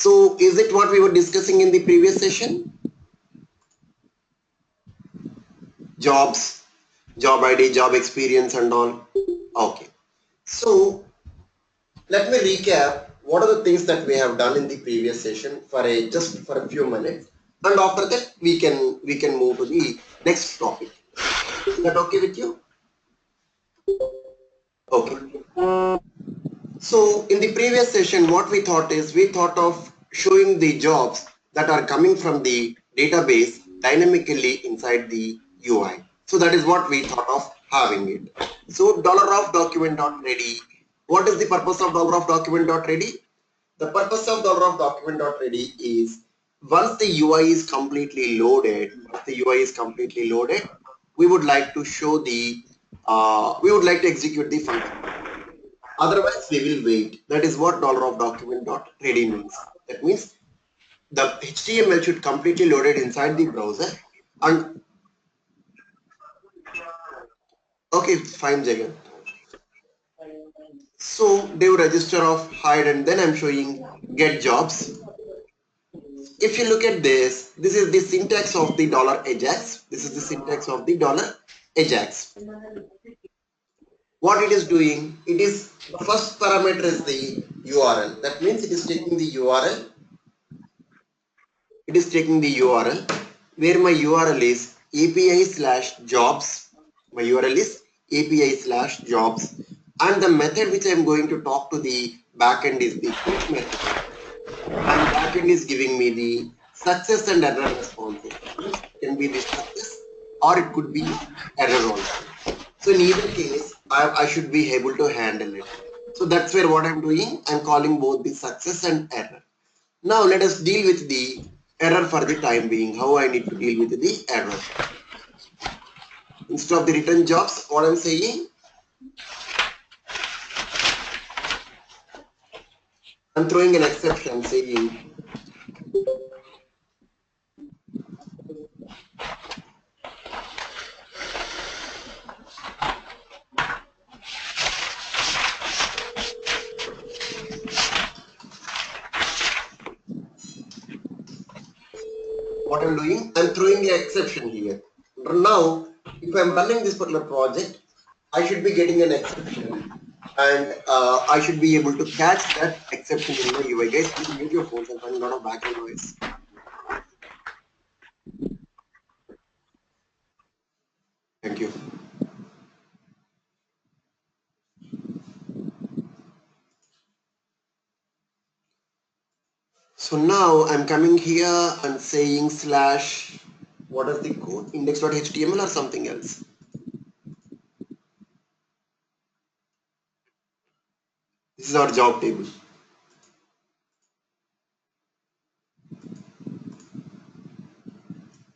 So is it what we were discussing in the previous session? Jobs, job ID, job experience and all. Okay. So let me recap what are the things that we have done in the previous session for just for a few minutes, and after that we can move to the next topic. Is that okay with you? Okay. So in the previous session, what we thought is we thought of showing the jobs that are coming from the database dynamically inside the UI. So that is what we thought of having it. So $of document.ready. What is the purpose of $of document.ready? The purpose of $of document.ready is once the UI is completely loaded, we would like to show the we would like to execute the function. Otherwise, we will wait. That is what $of document.ready means. That means the HTML should completely loaded inside the browser. And okay, fine, Jagan. So div register of hide, and then I'm showing get jobs. If you look at this, this is the syntax of the $Ajax. This is the syntax of the $Ajax. What it is doing, it is the first parameter is the URL. That means it is taking the URL. It is taking the URL where my URL is API/jobs. My URL is API/jobs, and the method which I am going to talk to the backend is the push method. And backend is giving me the success and error responses. It can be the success or it could be error also. So in either case, I should be able to handle it. So that's where what I'm doing, I'm calling both the success and error. Now let us deal with the error for the time being. How I need to deal with the error. Instead of the return jobs, what I'm saying, I'm throwing an exception saying what I'm doing, I'm throwing an exception here. Now, if I'm running this particular project, I should be getting an exception, and I should be able to catch that exception in my UI. Guys, please mute your phones and find a lot of background noise. Thank you. So now I'm coming here and saying slash, what is the code? Index.html or something else? This is our job table.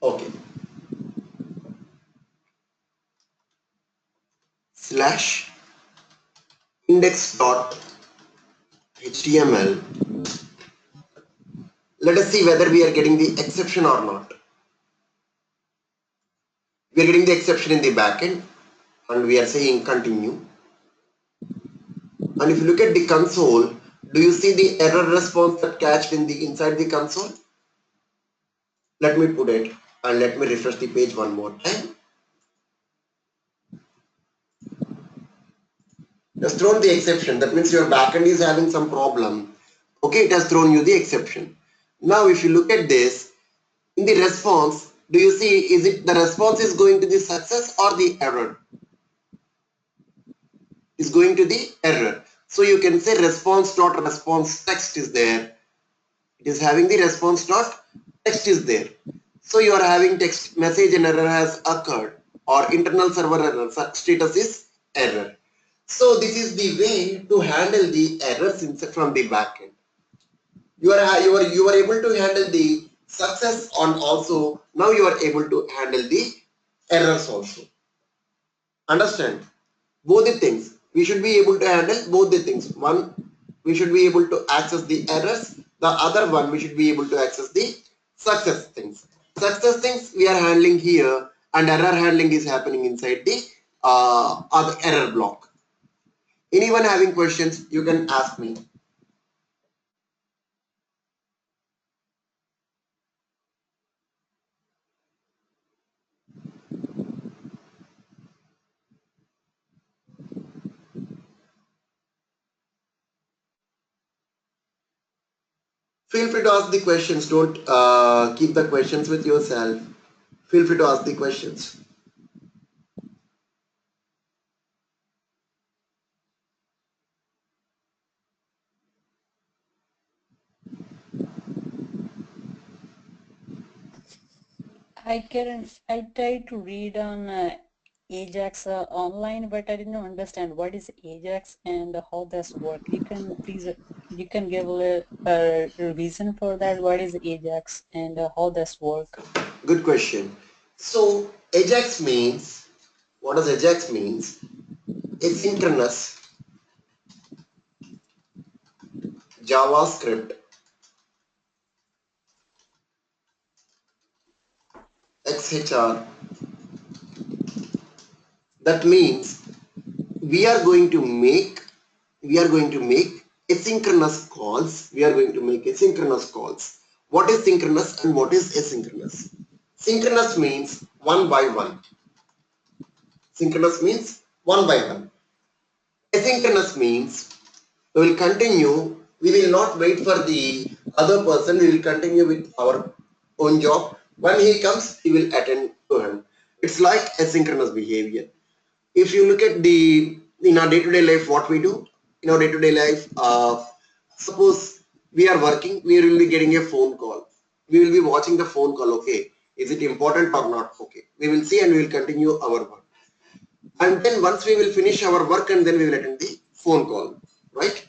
Okay. Slash index.html. Let us see whether we are getting the exception or not. We are getting the exception in the backend, and we are saying continue. And if you look at the console, do you see the error response that catched in the inside the console? Let me put it and let me refresh the page one more time. It has thrown the exception. That means your backend is having some problem. Okay, it has thrown you the exception. Now, if you look at this, in the response, do you see, is it the response is going to the success or the error? Is going to the error. So you can say response dot response text is there. It is having the response dot text is there. So you are having text message and error has occurred, or internal server error status is error. So this is the way to handle the errors from the backend. You are able to handle the success, and also now you are able to handle the errors also. Understand? Both the things. We should be able to handle both the things. One, we should be able to access the errors. The other one, we should be able to access the success things. Success things we are handling here, and error handling is happening inside the other error block. Anyone having questions, you can ask me. Feel free to ask the questions. Don't keep the questions with yourself. Feel free to ask the questions. I tried to read on Ajax online, but I didn't understand what is Ajax and how this work. You can please you can give a reason for that. What is Ajax and how this work? Good question. So Ajax means, what does Ajax means? Asynchronous JavaScript XHR. That means we are going to make asynchronous calls. We are going to make asynchronous calls. What is synchronous and what is asynchronous? Synchronous means one by one. Synchronous means one by one. Asynchronous means we will continue. We will not wait for the other person. We will continue with our own job. When he comes, he will attend to him. It's like asynchronous behavior. If you look at the in our day-to-day life, what we do in our day-to-day life, suppose we are working, we will be getting a phone call. We will be watching the phone call. Okay, is it important or not? Okay, we will see and we will continue our work. And then once we will finish our work and then we will attend the phone call, right?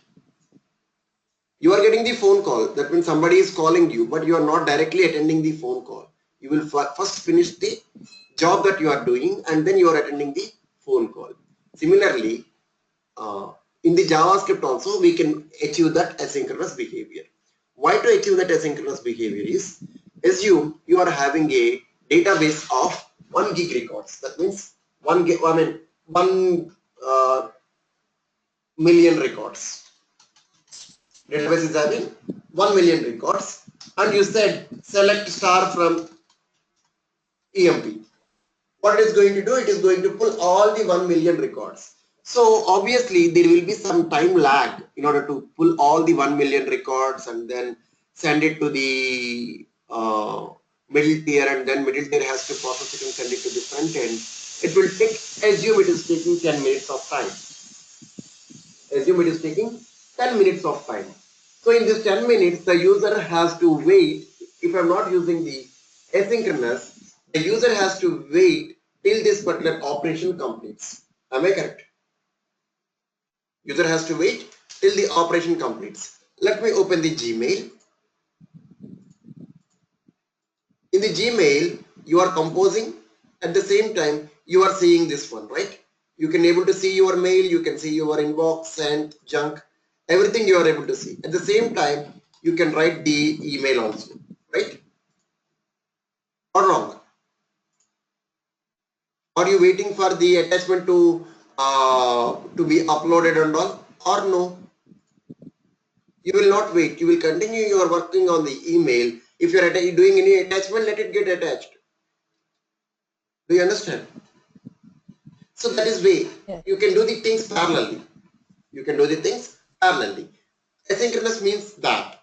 You are getting the phone call. That means somebody is calling you, but you are not directly attending the phone call. You will first finish the job that you are doing and then you are attending the phone call. Similarly, in the JavaScript also, we can achieve that asynchronous behavior. Why to achieve that asynchronous behavior is, assume you are having a database of 1 gig records. That means 1 million records. Database is having 1 million records, and you said select star from EMP. What it is going to do, it is going to pull all the 1 million records. So obviously there will be some time lag in order to pull all the 1 million records and then send it to the middle tier, and then middle tier has to process it and send it to the front end. It will take, assume it is taking 10 minutes of time. Assume it is taking 10 minutes of time. So in this 10 minutes, the user has to wait. If I'm not using the asynchronous, the user has to wait till this particular operation completes. Am I correct? User has to wait till the operation completes. Let me open the Gmail. In the Gmail, you are composing. At the same time, you are seeing this one, right? You can able to see your mail, you can see your inbox, sent, junk, everything you are able to see. At the same time, you can write the email also, right? Or wrong? Are you waiting for the attachment to be uploaded and all? Or no? You will not wait. You will continue your working on the email. If you are doing any attachment, let it get attached. Do you understand? So that is way Yeah. you can do the things parallelly. You can do the things parallelly. Asynchronous means that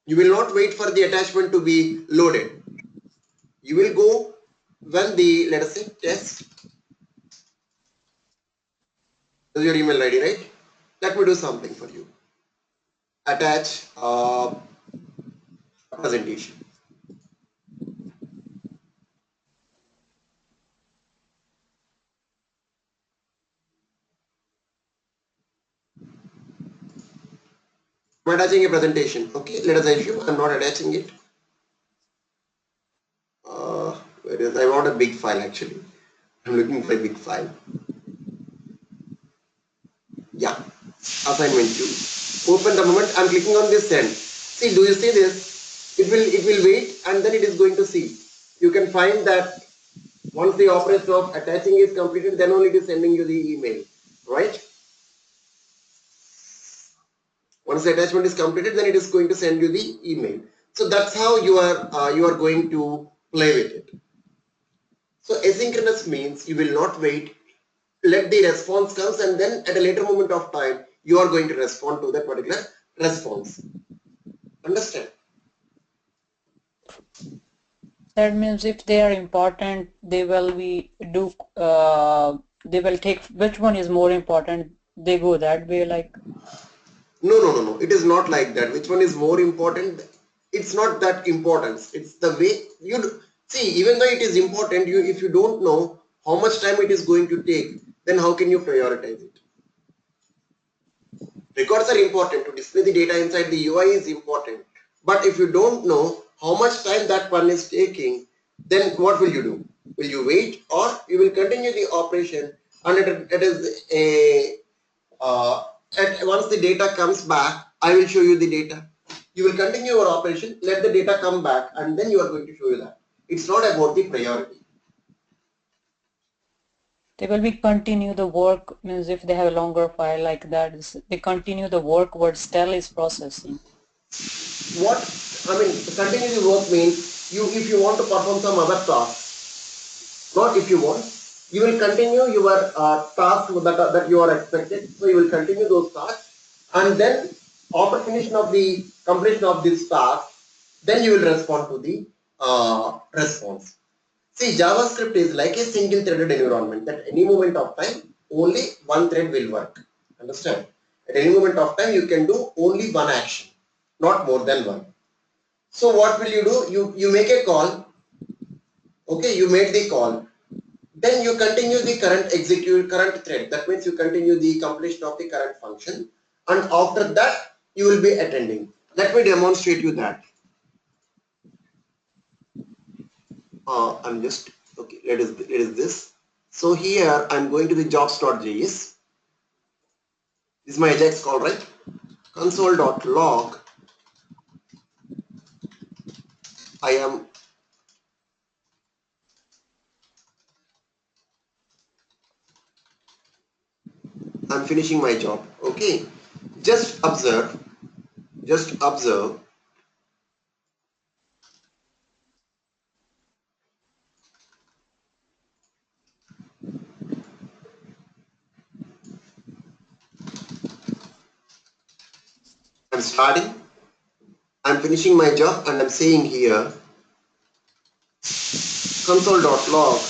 you will not wait for the attachment to be loaded. You will go when the, let us say, test. This is your email ID, right? Let me do something for you. Attach presentation. I'm attaching a presentation. Okay, let us assume I'm not attaching it. Where is, I want a big file actually. I'm looking for a big file. Yeah, assignment 2. Open the moment I'm clicking on this send. See, do you see this? It will wait and then it is going to see. You can find that once the operation of attaching is completed, then only it is sending you the email, right? Once the attachment is completed, then it is going to send you the email. So that's how you are going to play with it. So asynchronous means you will not wait, let the response comes, and then at a later moment of time you are going to respond to that particular response. Understand? That means if they are important, they will be do. They will take which one is more important. They go that way, like. No, no, no, no. It is not like that. Which one is more important? It's not that importance. It's the way you do. See, even though it is important, you if you don't know how much time it is going to take, then how can you prioritize it? Records are important. To display the data inside the UI is important. But if you don't know how much time that one is taking, then what will you do? Will you wait or you will continue the operation and it is a and once the data comes back, I will show you the data. You will continue your operation, let the data come back, and then you are going to show you that. It's not about the priority. They will be continue the work, means if they have a longer file like that, they continue the work what still is processing. What I mean, continue the work means you if you want to perform some other task, not if you want, you will continue your task that you are expected. So you will continue those tasks, and then after finishing of the completion of this task, then you will respond to the response. See, JavaScript is like a single threaded environment that any moment of time only one thread will work. Understand? At any moment of time you can do only one action, not more than one. So what will you do? You make a call. Okay, you made the call. Then you continue the current thread. That means you continue the completion of the current function, and after that you will be attending. Let me demonstrate you that. I'm just okay. Let is this. So here I'm going to the jobs.js. This is my Ajax call, right? Console.log. I'm finishing my job. Okay. Just observe. Just observe. I'm starting. I'm finishing my job, and I'm saying here console.log.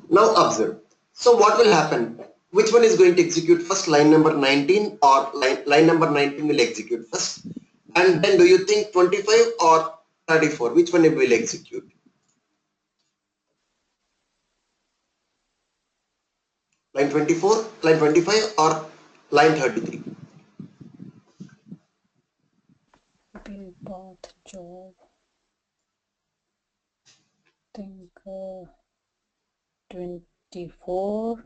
Now observe. So what will happen? Which one is going to execute first? Line number 19 or line number 19 will execute first. And then do you think 25 or 34? Which one it will execute? Line 24, line 25 or line 33? Path job. Think 24.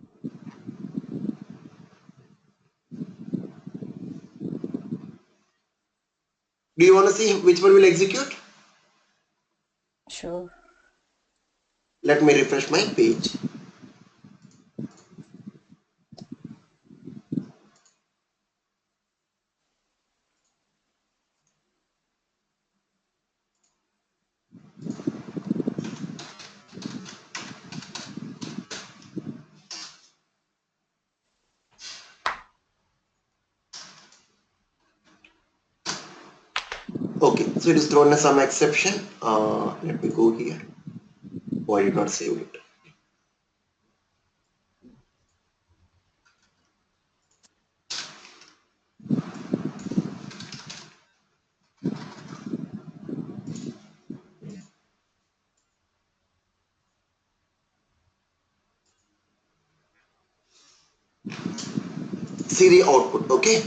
Do you want to see which one will execute? Sure. Let me refresh my page. Okay, so it is thrown as some exception. Let me go here. Oh, I did not save it. See the output, okay?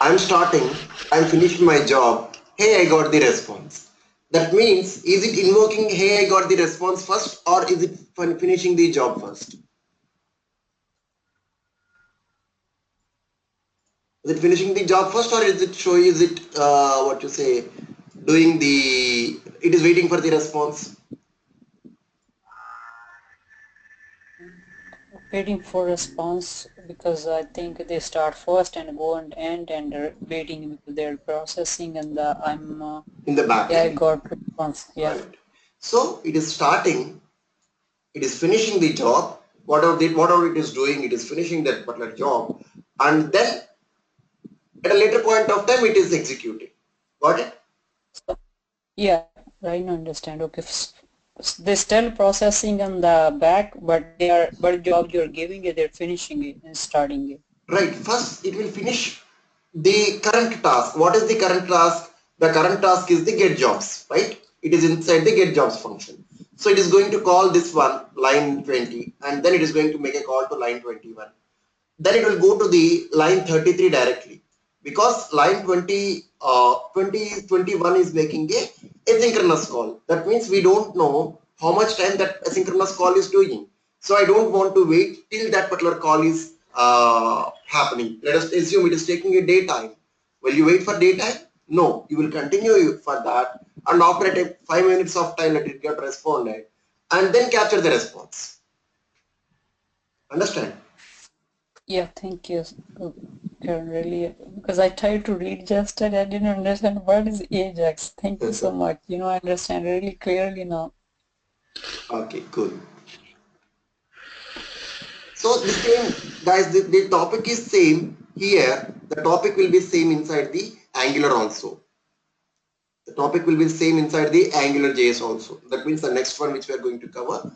I'm starting, I'm finishing my job. Hey, I got the response. That means, is it invoking, hey, I got the response first, or is it finishing the job first? Is it finishing the job first, or is it what you say, doing the, it is waiting for the response? Waiting for response. because I think they start first and go and end and they're waiting because they're processing and in the back yeah, I end. got response. Yeah. Right. So it is starting, it is finishing the job, whatever it is doing, it is finishing that particular job, and then at a later point of time it is executing. Got it? So, yeah, I understand. Okay. They're still processing on the back, but they are, but job you're giving it, they're finishing it and starting it. Right. First, it will finish the current task. What is the current task? The current task is the get jobs, right? It is inside the get jobs function. So it is going to call this one line 20, and then it is going to make a call to line 21. Then it will go to the line 33 directly, because line 21 is making a asynchronous call. That means we don't know how much time that asynchronous call is doing. So I don't want to wait till that particular call is happening. Let us assume it is taking a daytime. Will you wait for daytime? No, you will continue for that, and after a 5 minutes of time let it get responded, and then capture the response. Understand? Yeah, thank you, Karen, really, because I tried to read just and I didn't understand what is Ajax. Thank you so much. I understand really clearly now. Okay, cool. So the same, guys, the topic is same here. The topic will be same inside the Angular also. The topic will be same inside the AngularJS also. That means the next one which we are going to cover.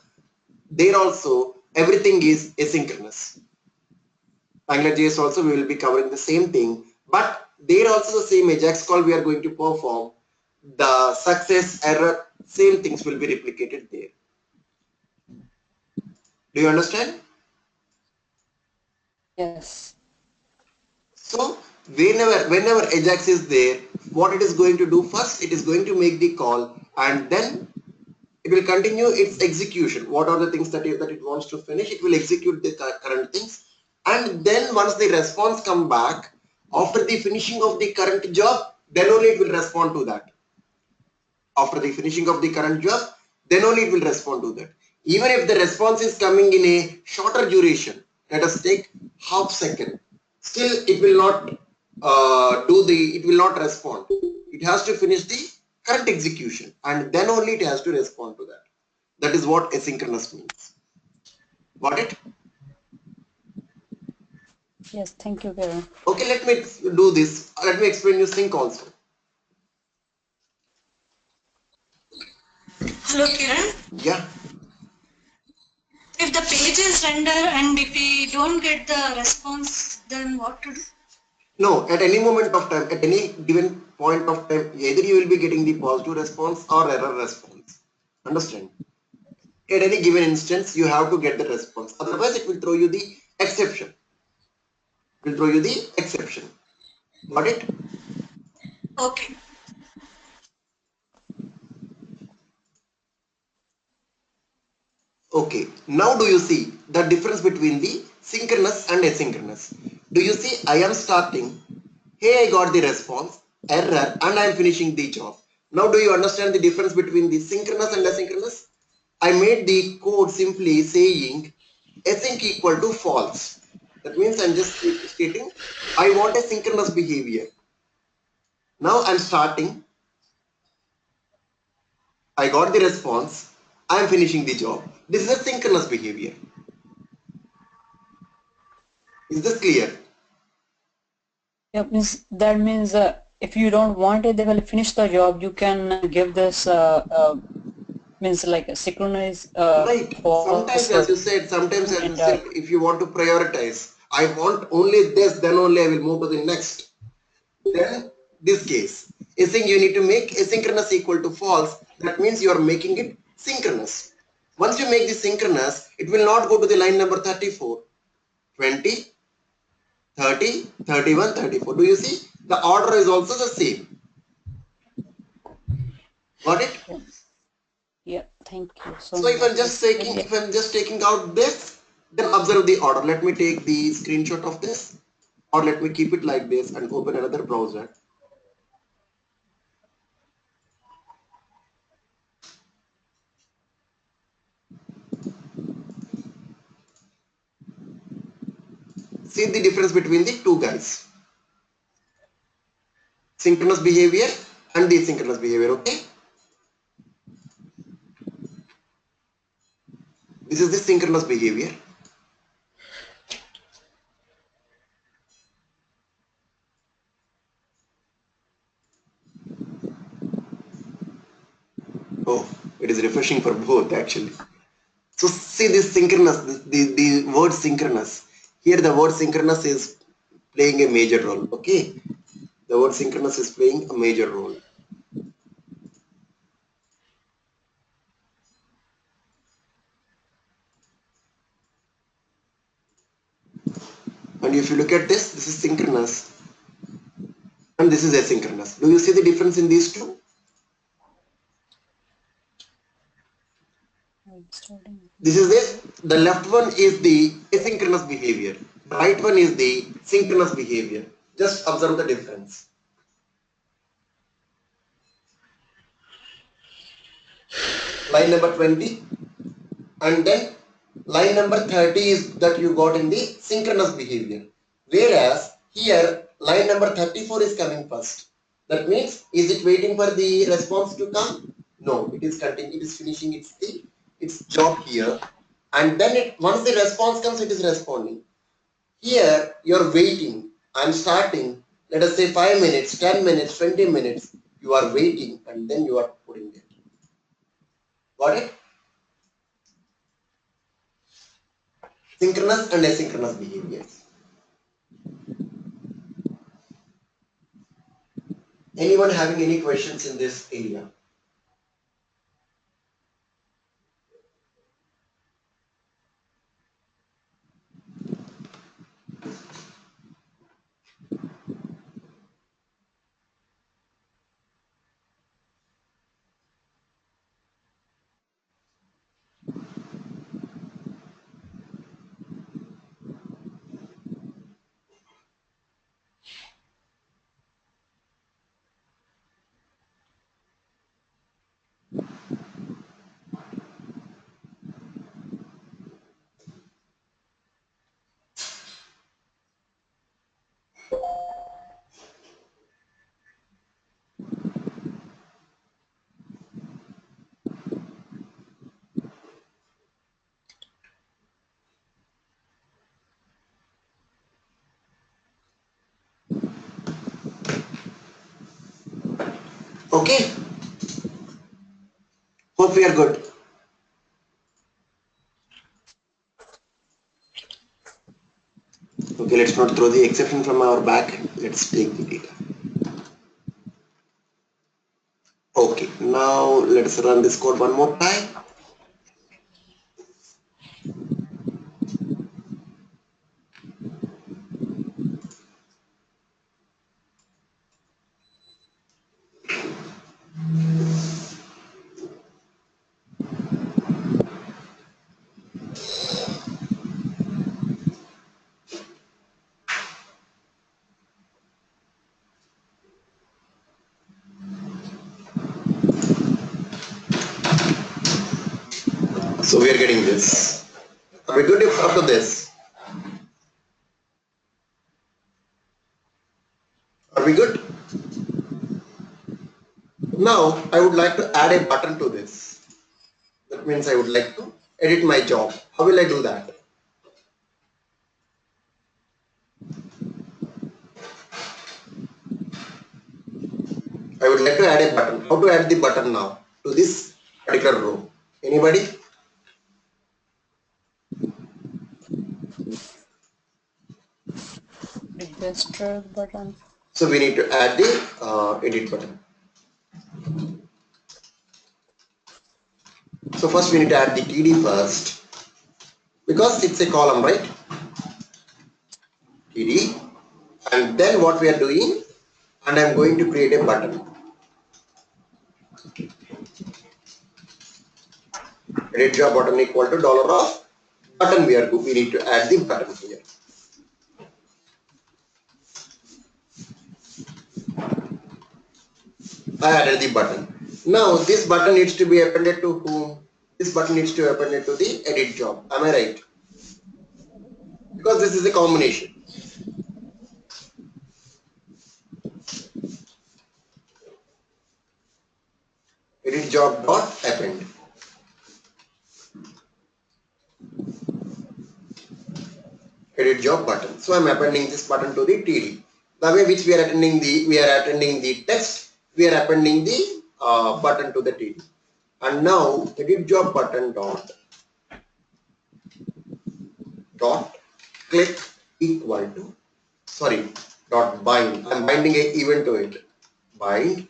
There also everything is asynchronous. AngularJS also we will be covering the same thing, but there also the same Ajax call we are going to perform. The success, error, same things will be replicated there. Do you understand? Yes. So whenever Ajax is there, what it is going to do first, it is going to make the call, and then it will continue its execution. What are the things that it wants to finish? It will execute the current things, and then once the response come back after the finishing of the current job, then only it will respond to that. After the finishing of the current job, then only it will respond to that. Even if the response is coming in a shorter duration, let us take half second, still it will not it will not respond. It has to finish the current execution, and then only it has to respond to that. That is what asynchronous means. Got it? Yes, thank you, Karen. Okay, let me do this. Let me explain you sync also. Hello, Kiran. Yeah. If the page is render and if we don't get the response, then what to do? No, at any moment of time, at any given point of time, either you will be getting the positive response or error response. Understand? At any given instance, you have to get the response. Otherwise, it will throw you the exception. It will throw you the exception. Got it? Okay. Okay. Now do you see the difference between the synchronous and asynchronous? Do you see I am starting, hey, I got the response, error, and I am finishing the job. Now do you understand the difference between the synchronous and asynchronous? I made the code simply saying async equal to false. That means I'm just stating I want a synchronous behavior. Now I'm starting, I got the response, I'm finishing the job. This is a synchronous behavior. Is this clear? Yeah, that means if you don't want it, they will finish the job. You can give this means like a synchronize Right. false Sometimes as you and said, if you want to prioritize, I want only this, then only I will move to the next. Then this case, async you need to make asynchronous equal to false. That means you are making it synchronous. Once you make this synchronous, it will not go to the line number 34, 20, 30, 31, 34. Do you see? The order is also the same. Got it? yeah, yeah, thank you so So much. It's really if I'm just taking out this, then observe the order. Let me take the screenshot of this, or let me keep it like this and open another browser. See the difference between the two guys. Synchronous behavior and asynchronous behavior, okay? This is the synchronous behavior. Oh, it is refreshing for both actually. So see this synchronous, the word synchronous. Here the word synchronous is playing a major role, okay? The word synchronous is playing a major role. And if you look at this is synchronous and this is asynchronous. Do you see the difference in these two? This is the left one is the asynchronous behavior. The right one is the synchronous behavior. Just observe the difference. Line number 20 and then line number 30 is that you got in the synchronous behavior. Whereas here line number 34 is coming first. That means is it waiting for the response to come? No, it is finishing its job here, and then once the response comes it is responding. Here you're waiting. I'm starting, let us say 5 minutes, 10 minutes, 20 minutes. You are waiting and then you are putting it. Got it? Synchronous and asynchronous behaviors. Anyone having any questions in this area? Okay. Hope we are good. Okay, let's not throw the exception from our back. Let's take the data. Okay, now let's run this code one more time. So we are getting this. Are we good after this? Are we good? Now I would like to add a button to this. That means I would like to edit my job. How will I do that? I would like to add a button. How to add the button now to this particular row? Anybody? Register button. So we need to add the edit button. So first we need to add the TD first because it's a column, right? TD, and then what we are doing, and I'm going to create a button. Edit job button equal to $of button. We need to add the button here. I added the button. Now this button needs to be appended to whom? This button needs to be appended to the edit job. Am I right? Because this is a combination. edit job dot append. Edit job button. So I'm appending this button to the TD. The way which we are attending the text, we are appending the button to the TD. And now edit job button dot click equal to, sorry, dot bind. I'm binding an event to it. Bind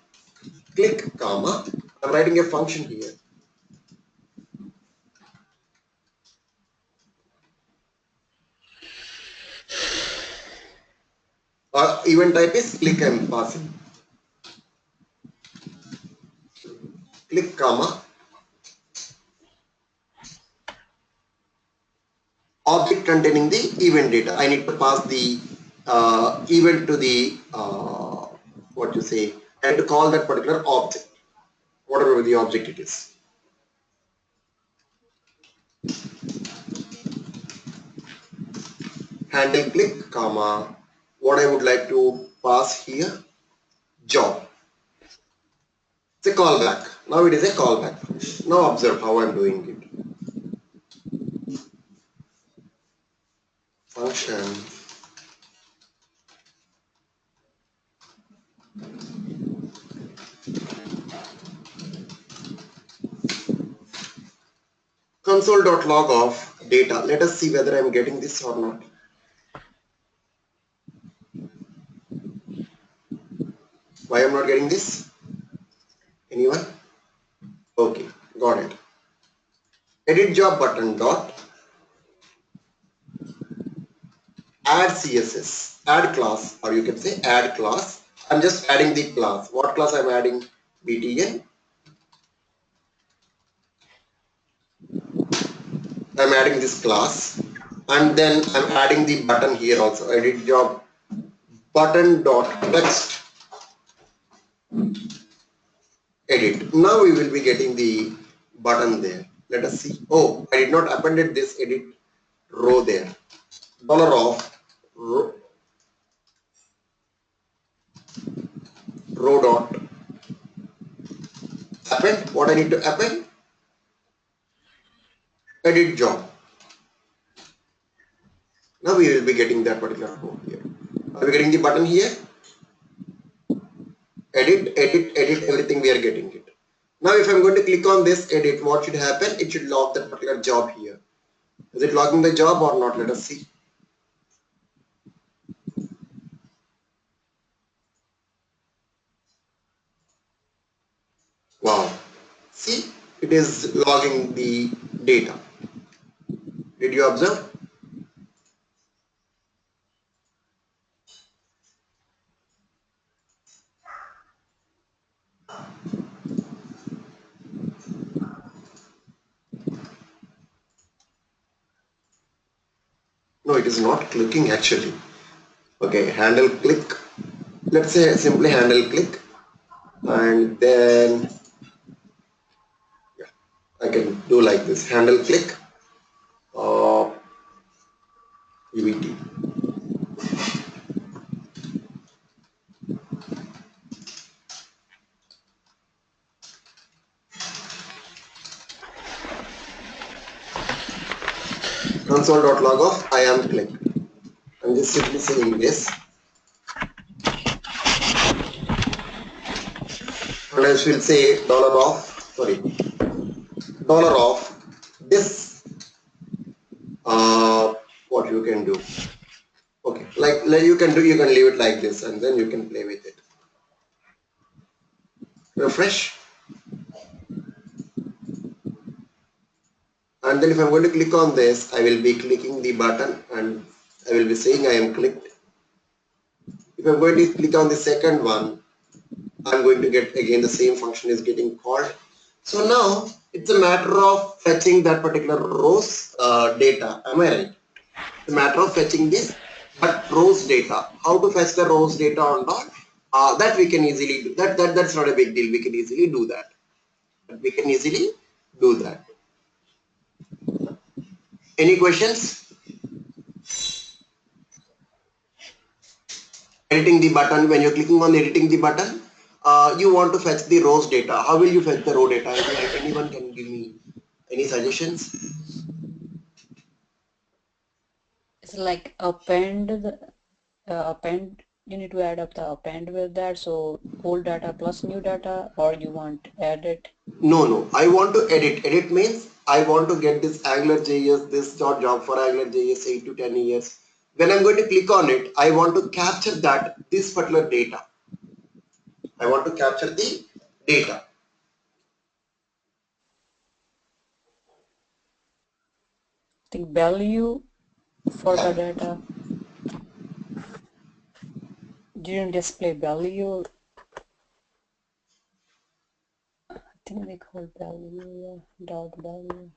click comma. I'm writing a function here. Event type is click I'm passing. Click comma. Object containing the event data. I need to pass the event to the what you say. I need to call that particular object, whatever the object it is. Handle click comma. What I would like to pass here, job. It's a callback. Now it is a callback function. Now observe how I'm doing it. Function console.log of data. Let us see whether I'm getting this or not. Why I'm not getting this? Anyone? Okay, got it. Edit job button dot add CSS, add class, or you can say add class. I'm just adding the class. What class I'm adding? btn. I'm adding this class, and then I'm adding the button here also. Edit job button dot text edit. Now we will be getting the button there. Let us see. Oh, I did not appended this edit row there. Dollar of row dot append. What I need to append? Edit job. Now we will be getting that particular row here. Are we getting the button here? Edit, edit, edit, everything we are getting it. Now if I'm going to click on this edit, what should happen? It should log that particular job here. Is it logging the job or not? Let us see. Wow. See, it is logging the data. Did you observe? No, it is not clicking actually. Okay, handle click. Let's say simply handle click, and then yeah, I can do like this. Handle click. UVT. Console.log of I am click. I'm just simply saying this. And I will say dollar of this what you can do. Okay, like you can leave it like this, and then you can play with it. Refresh, and then if I'm going to click on this, I will be clicking the button and I will be saying I am clicked. If I'm going to click on the second one, I'm going to get again the same function is getting called. So now it's a matter of fetching that particular rows data. Am I right? It's a matter of fetching this but rows data. How to fetch the rows data or not? That we can easily do. That's not a big deal. We can easily do that. Any questions? Editing the button. When you're clicking on editing the button, you want to fetch the rows data. How will you fetch the row data? Anyone can give me any suggestions? It's like append the append. You need to add up the append with that. So old data plus new data, or you want add it. No. I want to edit. Edit means I want to get this AngularJS, this job for AngularJS 8 to 10 years. When I'm going to click on it, I want to capture this particular data. I want to capture the data. I think value for the data. Didn't display value. I think they call value dot value.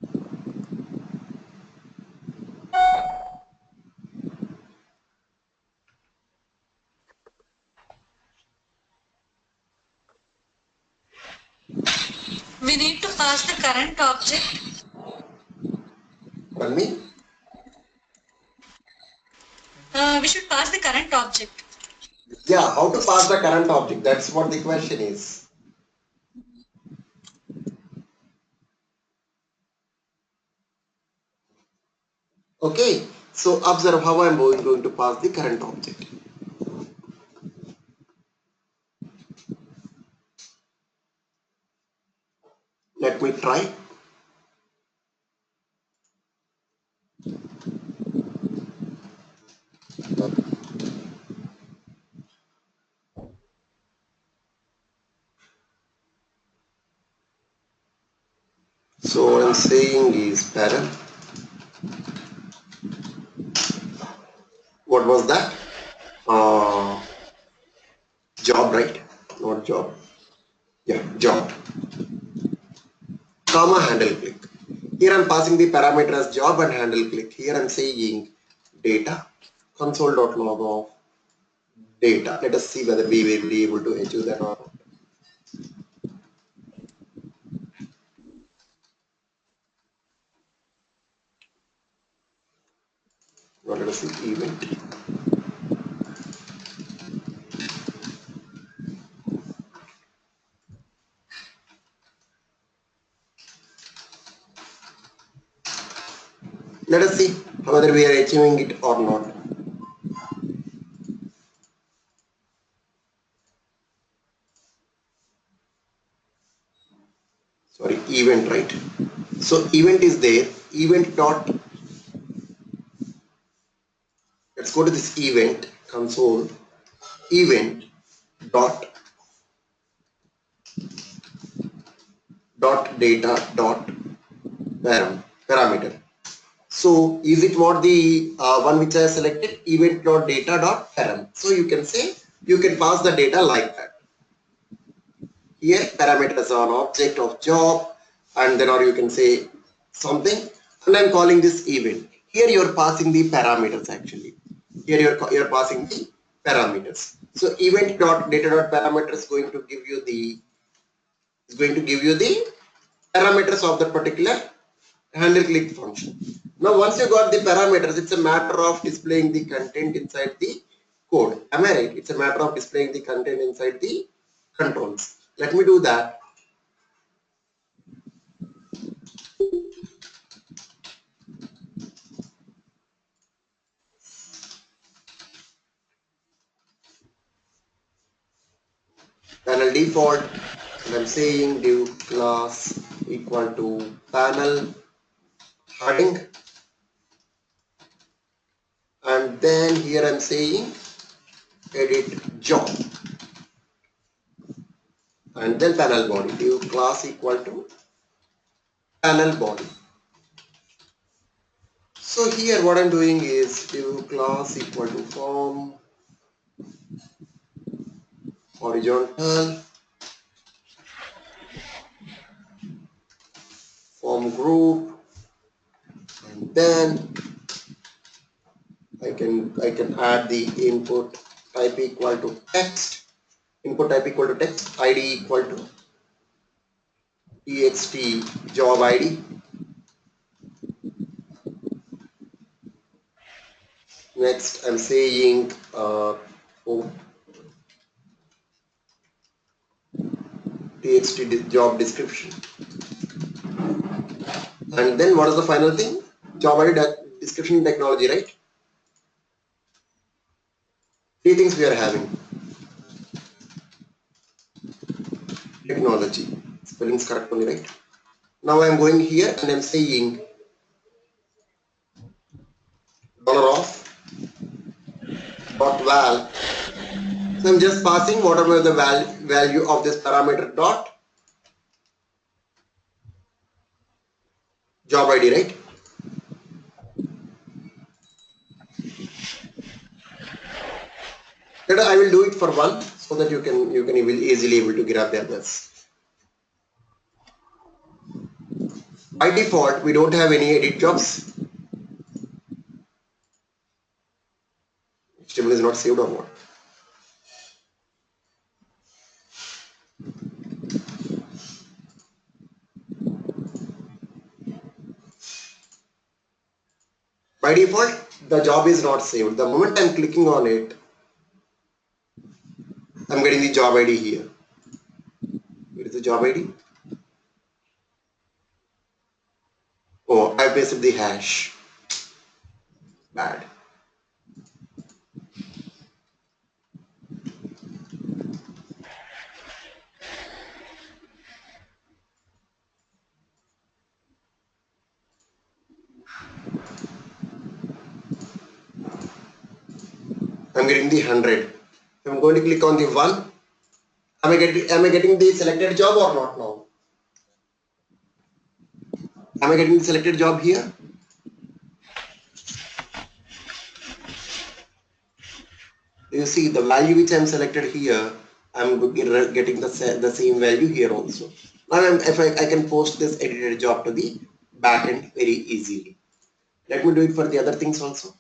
We need to pass the current object. Pardon me? We should pass the current object. Yeah, how to pass the current object? That's what the question is. Okay, so observe how I'm going to pass the current object. Let me try. So what I'm saying is parent. What was that? Job, right? Not job. Yeah, job. Comma handle click. Here I'm passing the parameter as job and handle click. Here I'm saying data console.log of data. Let us see whether we will be able to achieve that or not. Now let us see event. Let us see whether we are achieving it or not. Sorry, event, right? So event is there. Event dot. Let's go to this event console. Event dot data dot parameter. So is it what the one which I selected, event dot data dot param? So you can say, you can pass the data like that. Here parameters are an object of job, and then or you can say something, and I'm calling this event. Here you are passing the parameters actually. Here you're passing the parameters. So event dot data dot parameter is going to give you the parameters of that particular handle click function. Now once you got the parameters, it's a matter of displaying the content inside the code. Am I right? It's a matter of displaying the content inside the controls. Let me do that. Panel default, and I'm saying div class equal to panel heading, and then here I'm saying edit job, and then panel body, div class equal to panel body. So here what I'm doing is div class equal to form horizontal, form group, and then I can add the input type equal to text, input type equal to text, id equal to txt job id. Next I'm saying oh, txt job description. And then what is the final thing? Job ID description technology, right? Three things we are having. Technology. Spelling's correct only, right? Now I am going here and I am saying $of dot val. So I'm just passing whatever the value of this parameter dot job ID, right? Then I will do it for one so that you can easily able to grab the others. By default, we don't have any edit jobs. HTML is not saved or what? By default, the job is not saved. The moment I'm clicking on it, I'm getting the job ID here. Here is the job ID. Oh, I pasted the hash. Bad. I'm getting the 100. I'm going to click on the 1. Am I getting the selected job or not now? Am I getting the selected job here? You see the value which I'm selected here, I'm getting the same value here also. Now I can post this edited job to the backend very easily. Let me do it for the other things also.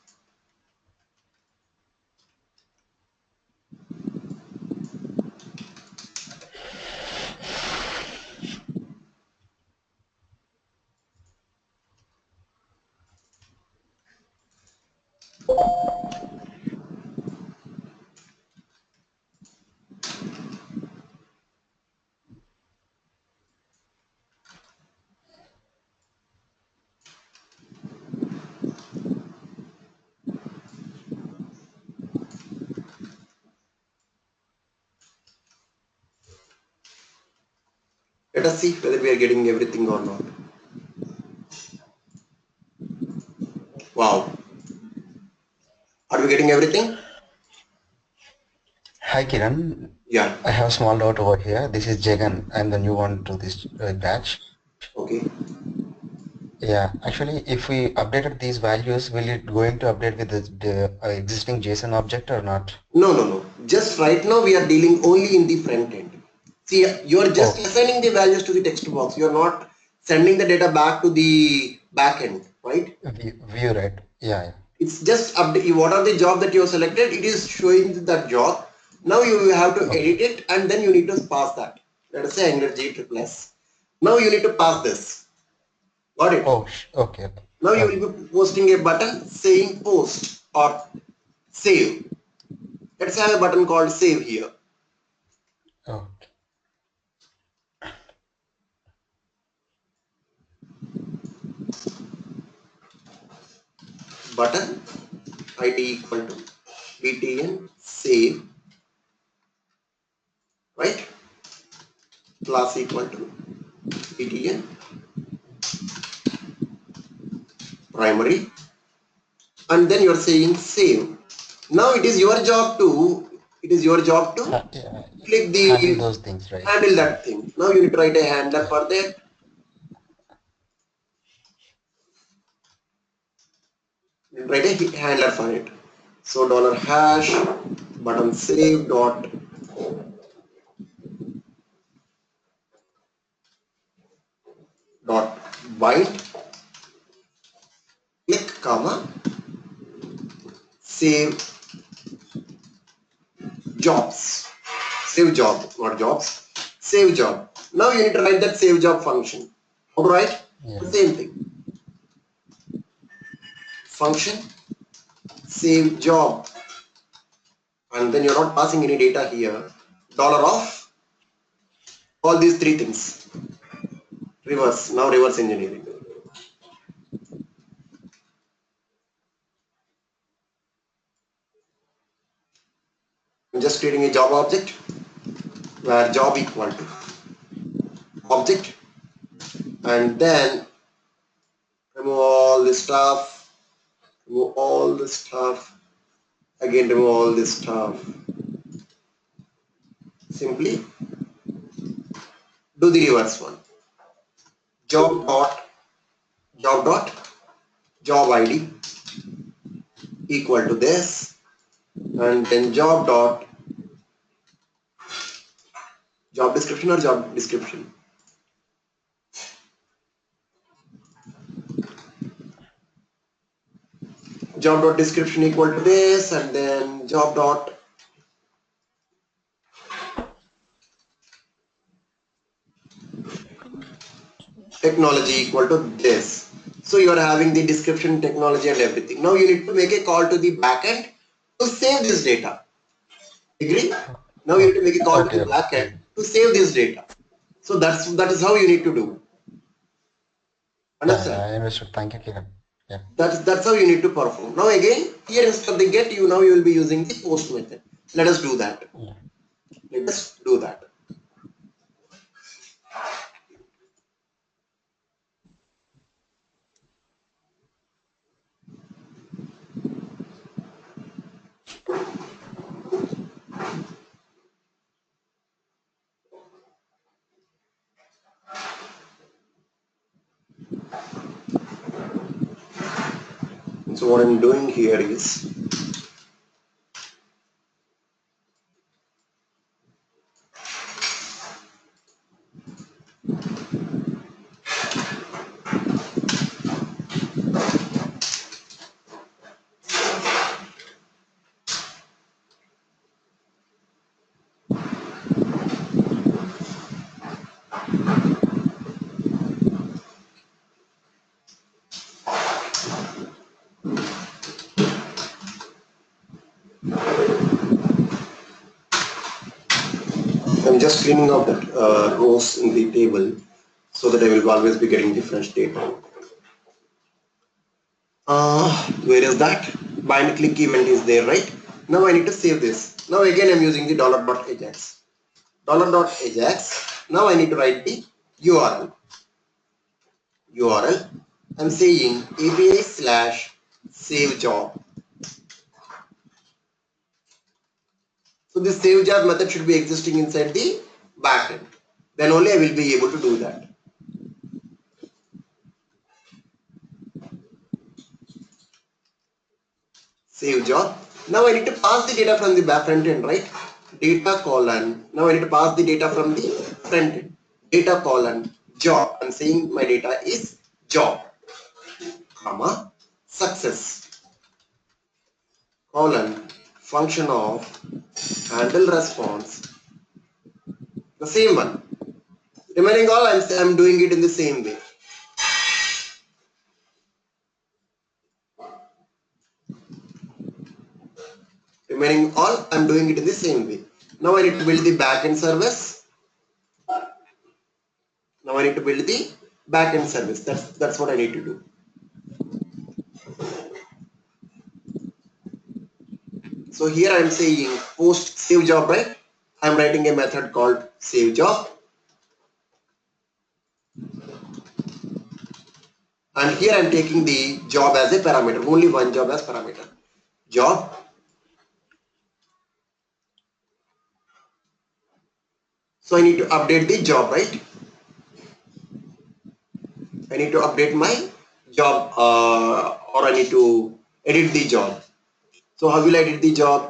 Let us see whether we are getting everything or not. Wow. Are we getting everything? Hi Kiran. Yeah. I have a small doubt over here. This is Jagan. I'm the new one to this batch. Okay. Yeah, actually, if we updated these values, will it going to update with the existing JSON object or not? No. Just right now we are dealing only in the front end. See, you are just assigning the values to the text box. You are not sending the data back to the back end, right? View, right? Yeah. It's just update. What are the job that you have selected? It is showing that job. Now you have to edit it and then you need to pass that. Let us say Angular J plus. Now you need to pass this. Got it? Oh, okay. Now you will be posting a button saying post or save. Let's have a button called save here. Okay. Button ID equal to btn save, right? Class equal to btn primary, and then you're saying save. Now it is your job to click the Handle those things, right? handle that thing. Now you need to write a handler for that. You write a handler for it. So $hash button save dot bind click comma save jobs. Save job, not jobs. Save job. Now you need to write that save job function. How to write? The same thing. Function save job, and then you're not passing any data here. $of All these three things. Reverse. Now reverse engineering. I'm just creating a job object where job equal to object, and then remove all this stuff, remove all this stuff, again remove all this stuff. Simply do the reverse one. Job dot job ID equal to this, and then job dot job description or job description. Job dot description equal to this, and then job dot technology equal to this. So you are having the description, technology, and everything. Now you need to make a call to the backend to save this data. Agree? Now you need to make a call to the Okay. backend to save this data. So that is how you need to do. Yeah, yeah, Understand? I understood. Thank you, Kiran. Yeah. That's how you need to perform. Now again, here instead of the get, you will be using the post method. Let us do that. Yeah. Let us do that. So what I'm doing here is I'm just cleaning up that rows in the table so that I will always be getting different data. Where is that? Bind click event is there, right? Now I need to save this. Now again I'm using the $.ajax. $.ajax. Now I need to write the URL. I'm saying API slash save job. So this save job method should be existing inside the backend. Then only I will be able to do that. Save job. Now I need to pass the data from the front end, right? Data colon. Now I need to pass the data from the front end. Data colon job. I'm saying my data is job, comma success colon function of handle response. The same one. Remaining all I'm doing it in the same way. Remaining all I'm doing it in the same way. Now I need to build the backend service. Now I need to build the backend service. That's what I need to do. So here I am saying post save job, right? I am writing a method called save job, and here I am taking the job as a parameter, only one job as parameter. Job. So I need to update the job, right? I need to update my job, or I need to edit the job. So how will I edit the job?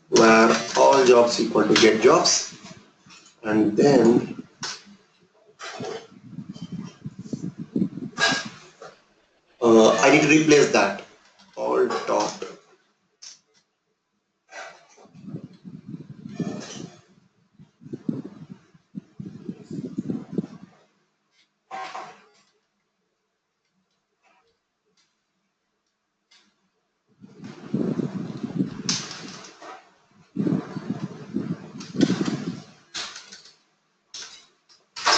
Where all jobs equal to get jobs, and then I need to replace that all dot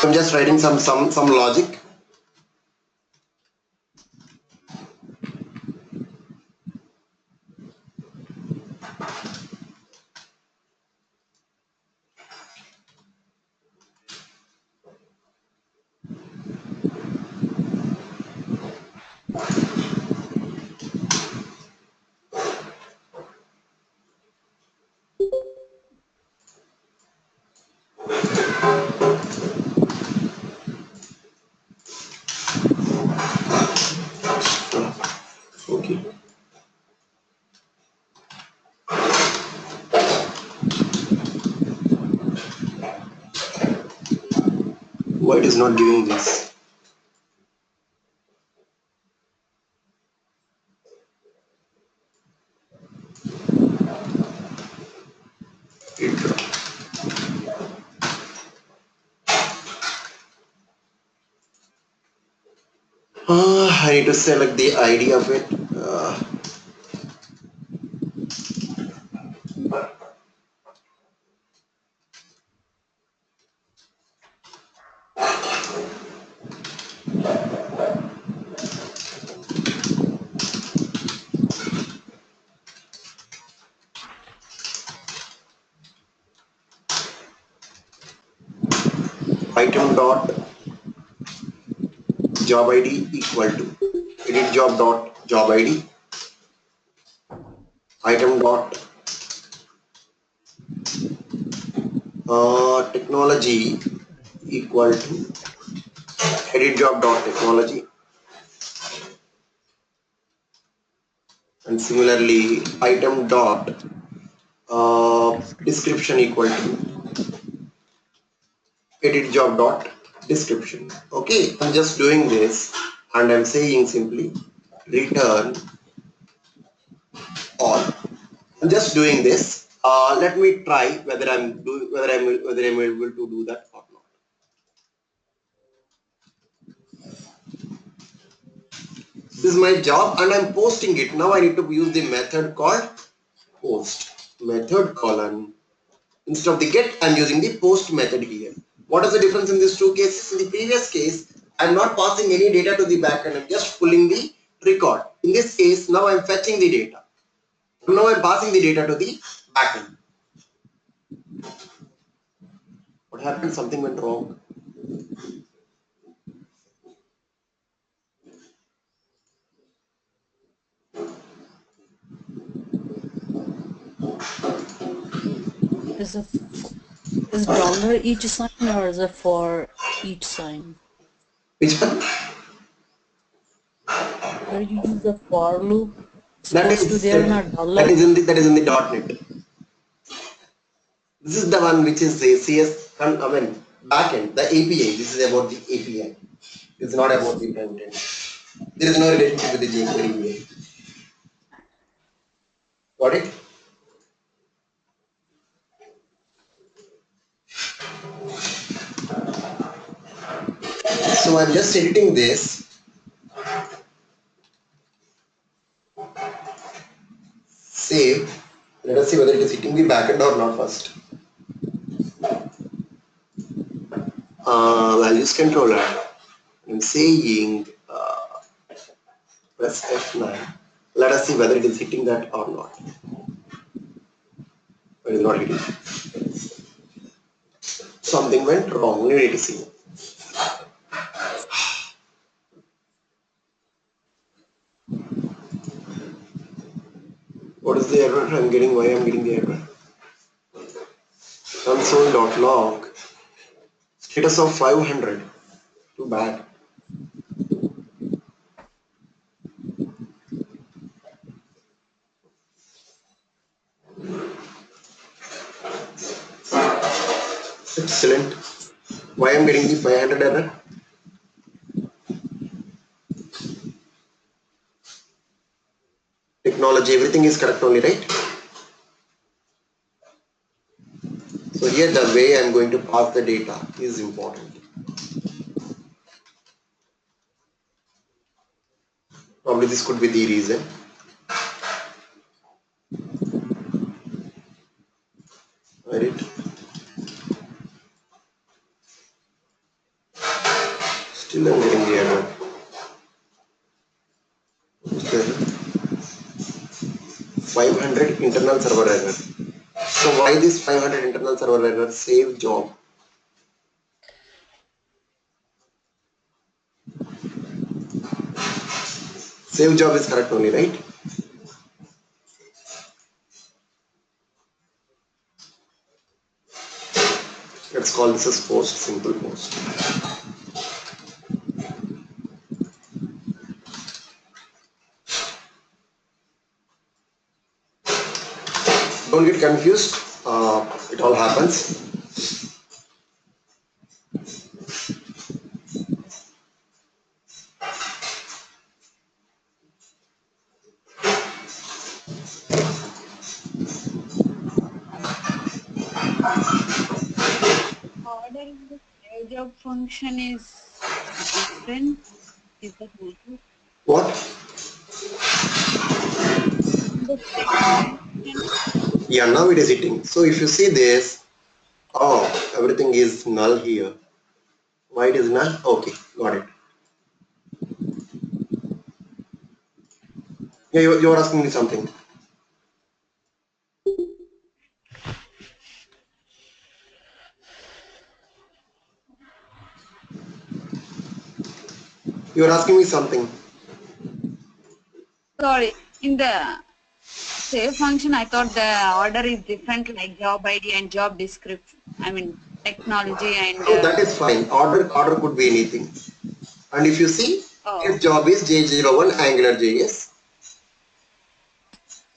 I'm just writing some logic. Okay. Why it is not doing this? I need to select the ID of it. Item dot job ID equal to edit job dot job ID. Item dot technology equal to edit job dot technology, and similarly item dot description equal to edit job dot description. Okay, I'm just doing this and I'm saying simply return all. I'm just doing this. Let me try whether I'm able to do that or not. This is my job and I'm posting it. Now I need to use the method called post. Method colon. Instead of the get, I'm using the post method here. What is the difference in these two cases? In the previous case, I'm not passing any data to the backend. I'm just pulling the record. In this case, now I'm fetching the data. Now I'm passing the data to the backend. What happened? Something went wrong. Is dollar each sign or is it for each sign? Which one? Where you use the for loop, That supposed to is there not that dollar. is in the .NET. This is the one which is the CS. I mean backend. The API. This is about the API. It's not about the front end. There is no relationship with the jQuery API. Got it? So I'm just editing this. Save. Let us see whether it is hitting the backend or not first. Values controller. I'm saying press F9. Let us see whether it is hitting that or not. It is not hitting. Something went wrong. We need to see. What is the error I'm getting? Why I'm getting the error? Console.log. Status of 500. Too bad. Excellent. Why I'm getting the 500 error? Technology, everything is correct only, right? So here the way I'm going to pass the data is important. Probably this could be the reason. Right? error? 500 internal server error. So why this 500 internal server error? Save job. Save job is correct only, right? Let's call this as post, simple post. Don't get confused. It all happens. Order in the save job function is different. Is that matter? What? In the save function, Yeah, now it is hitting. So if you see this, oh, everything is null here. Why it is null? Okay, got it. Yeah, you are asking me something. You are asking me something. sorry, in the save function, I thought the order is different, like job ID and job description. I mean, technology and. So that is fine. Order could be anything. And if you see, Oh, its job is J01 AngularJS.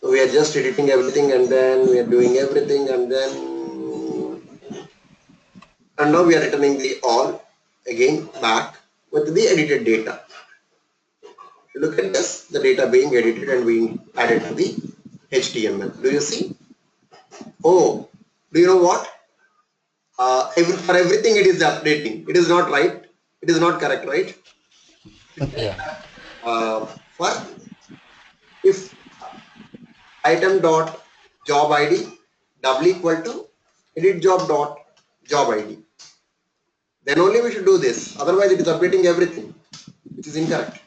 So we are just editing everything and then we are doing everything and now we are returning the all again back with the edited data. If you look at this, the data being edited and being added to the HTML. Do you see? Oh, do you know what? For everything it is updating. It is not right. It is not correct, right? Yeah. For if item dot job ID double equal to edit job dot job ID, then only we should do this. Otherwise, it is updating everything, which is incorrect.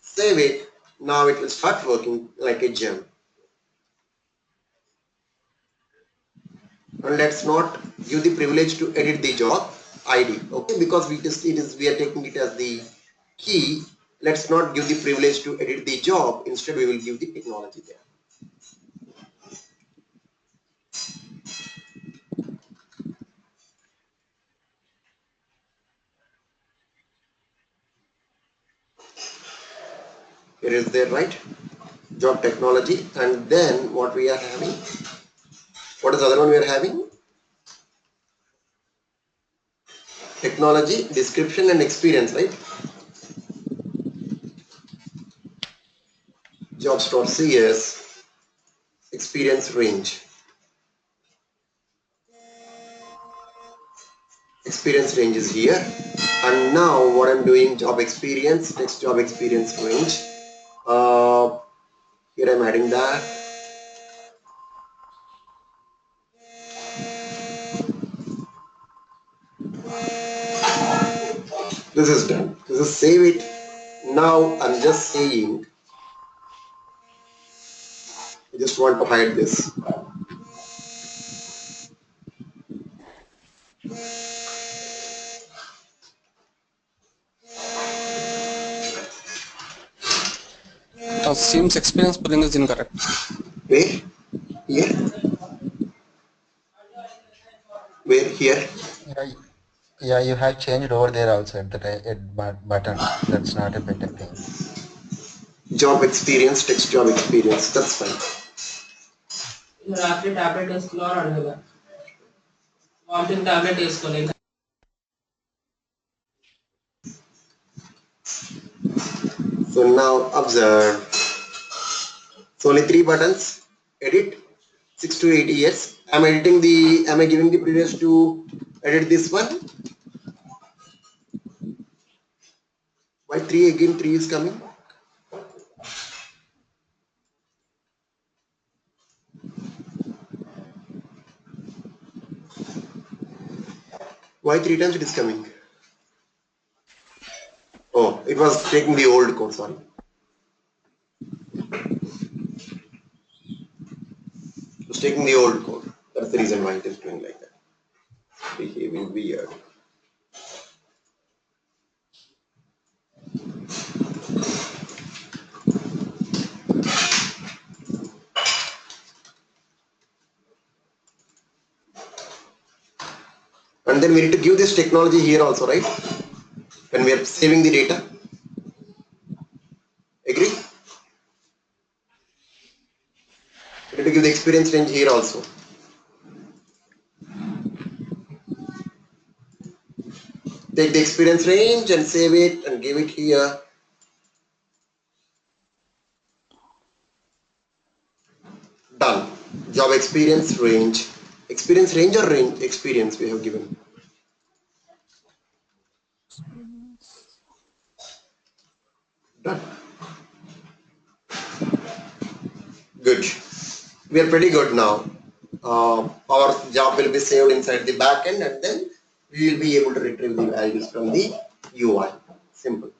Save it. Now it will start working like a gem. And let's not give the privilege to edit the job ID, okay? Because we are taking it as the key. Let's not give the privilege to edit the job. Instead, we will give the technology there. Here is there, right? Job technology, and then what we are having? What is the other one we are having? Technology, description, and experience, right? Jobs.cs, experience range. Experience range is here. And now what I'm doing, job experience, text job experience range. Here I'm adding that. This is done. This is save it. Now I'm just saying, I just want to hide this. Seems experience spelling is incorrect. Where? Here? Where? Here? Yeah, yeah, you have changed over there also at the button. That's not a better thing. Job experience, text job experience. That's fine. आपली tablet इसको और आने warming tablet इसको लेकर So now observe. So only 3 buttons. Edit 6 to 8 years. Am I giving the privilege to edit this one? Why 3 again? 3 is coming. Why 3 times it is coming? Oh, it was taking the old code, sorry. It was taking the old code. That's the reason why it is doing like that. Behaving weird. And then we need to give this technology here also, right? When we are saving the data. Agree? We need to give the experience range here also. Take the experience range and save it and give it here. Done. Job experience range. Experience range or range experience we have given. Done. Good. We are pretty good now. Our job will be saved inside the backend and then we will be able to retrieve the values from the UI. Simple.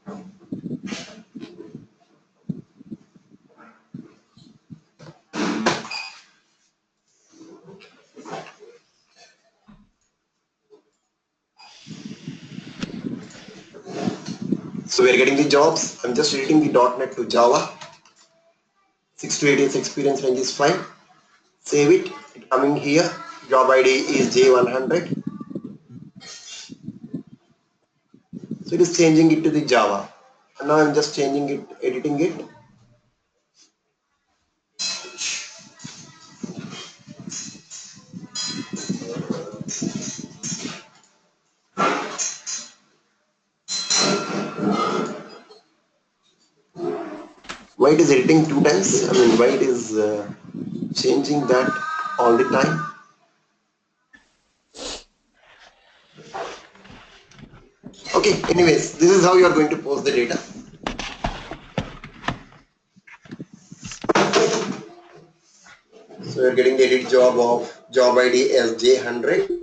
So we are getting the jobs. I'm just editing the .NET to Java. 6 to 8 years experience range is fine. Save it. Coming here. Job ID is J100. So it is changing it to the Java. And now I'm just changing it, editing it. Why it is editing 2 times? I mean, why it is changing that all the time? Okay, anyways, this is how you are going to post the data. So you're getting the edit job of job ID as J100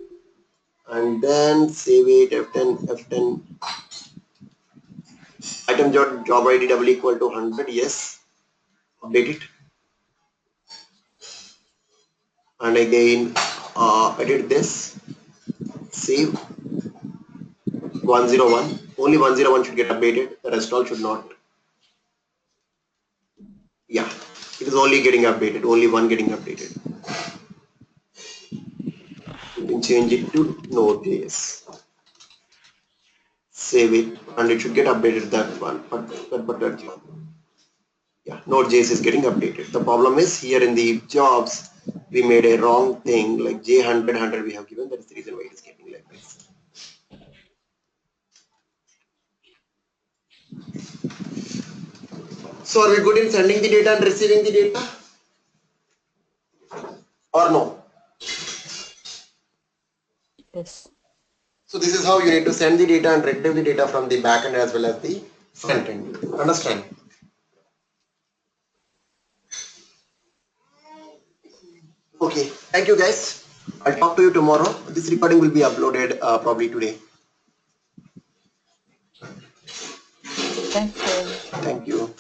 and then save it F10 item job ID double equal to 100. Yes, update it and again edit this, save 101. Only 101 should get updated, the rest all should not. Yeah, it is only getting updated, only one getting updated. You can change it to Node.js. Save it and it should get updated, that one, that particular job. Yeah, Node.js is getting updated. The problem is here in the jobs we made a wrong thing, like J100 we have given. That is the reason why it is getting like this. So are we good in sending the data and receiving the data or no? Yes. So this is how you need to send the data and retrieve the data from the backend as well as the front end. Understand? Okay, thank you guys. I'll talk to you tomorrow. This recording will be uploaded probably today. Thank you. Thank you.